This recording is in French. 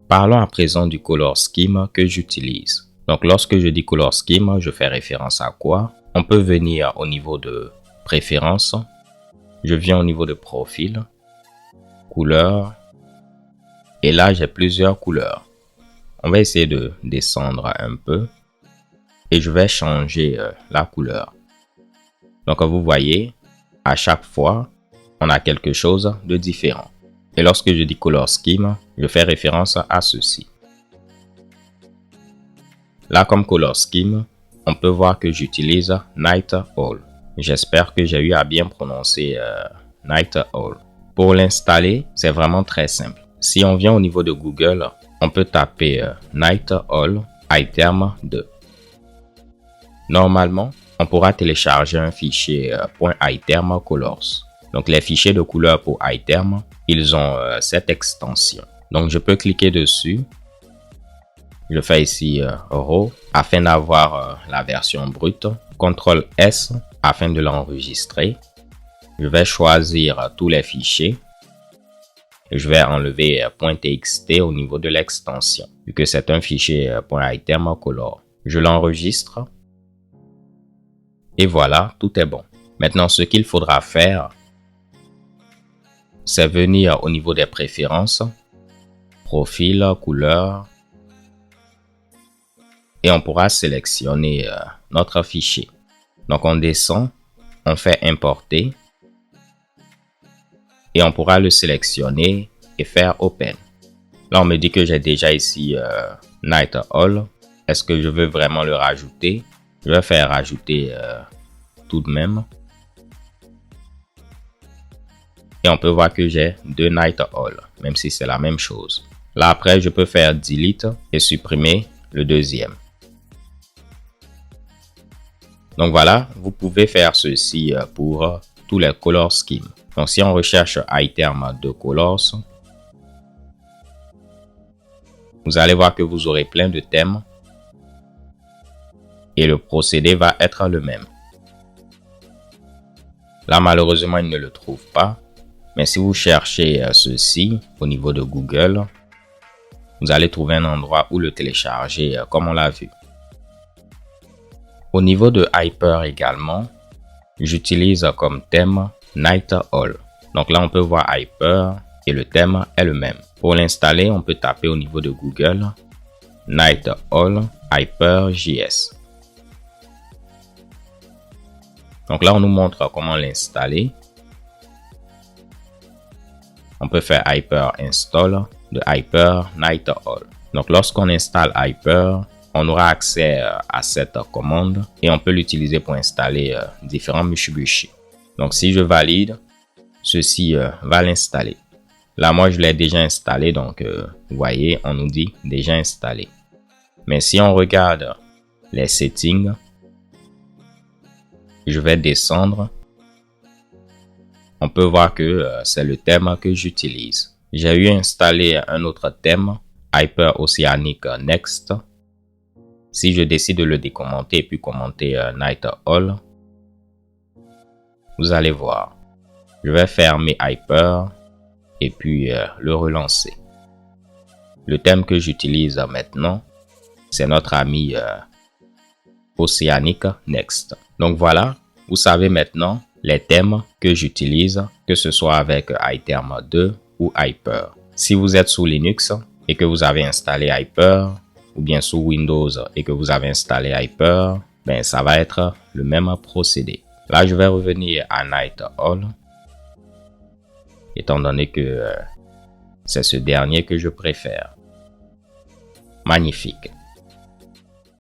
Parlons à présent du color scheme que j'utilise. Donc lorsque je dis color scheme, je fais référence à quoi? On peut venir au niveau de préférences. Je viens au niveau de profil, couleur. Et là, j'ai plusieurs couleurs. On va essayer de descendre un peu. Et je vais changer la couleur. Donc vous voyez, à chaque fois, on a quelque chose de différent. Et lorsque je dis color scheme, je fais référence à ceci. Là, comme color scheme, on peut voir que j'utilise Night Owl. J'espère que j'ai eu à bien prononcer Night Owl. Pour l'installer, c'est vraiment très simple. Si on vient au niveau de Google, on peut taper Night Owl iTerm 2. Normalement, on pourra télécharger un fichier .iterm colors. Donc les fichiers de couleurs pour iTerm, ils ont cette extension. Donc je peux cliquer dessus. Je fais ici RAW afin d'avoir la version brute. CTRL S afin de l'enregistrer. Je vais choisir tous les fichiers. Je vais enlever .txt au niveau de l'extension, vu que c'est un fichier .iterm color. Je l'enregistre. Et voilà, tout est bon. Maintenant, ce qu'il faudra faire, c'est venir au niveau des préférences, profil, couleur, et on pourra sélectionner notre fichier. Donc, on descend, on fait importer, et on pourra le sélectionner et faire Open. Là, on me dit que j'ai déjà ici Night Owl. Est-ce que je veux vraiment le rajouter? Je vais faire rajouter tout de même. Et on peut voir que j'ai deux Night Owl, même si c'est la même chose. Là, après, je peux faire Delete et supprimer le deuxième. Donc voilà, vous pouvez faire ceci pour tous les color schemes. Donc si on recherche iTerm 2 colors, vous allez voir que vous aurez plein de thèmes. Et le procédé va être le même. Là, malheureusement, il ne le trouve pas. Mais si vous cherchez ceci au niveau de Google, vous allez trouver un endroit où le télécharger comme on l'a vu. Au niveau de Hyper également, j'utilise comme thème Night Owl. Donc là, on peut voir Hyper et le thème est le même. Pour l'installer, on peut taper au niveau de Google Night Owl Hyper.js. Donc là, on nous montre comment l'installer. On peut faire Hyper Install de Hyper Night Owl. Donc lorsqu'on installe Hyper, on aura accès à cette commande et on peut l'utiliser pour installer différents Mitsubishi. Donc si je valide, ceci va l'installer. Là, moi, je l'ai déjà installé, donc vous voyez, on nous dit déjà installé. Mais si on regarde les settings, je vais descendre. On peut voir que c'est le thème que j'utilise. J'ai eu installé un autre thème, Hyper Oceanic Next. Si je décide de le décommenter et puis commenter Night Owl, vous allez voir. Je vais fermer Hyper et puis le relancer. Le thème que j'utilise maintenant, c'est notre ami Oceanic Next. Donc voilà, vous savez maintenant les thèmes que j'utilise, que ce soit avec iTerm 2 ou Hyper. Si vous êtes sous Linux et que vous avez installé Hyper, ou bien sous Windows et que vous avez installé Hyper, ben ça va être le même procédé. Là, je vais revenir à Night Owl, étant donné que c'est ce dernier que je préfère. Magnifique.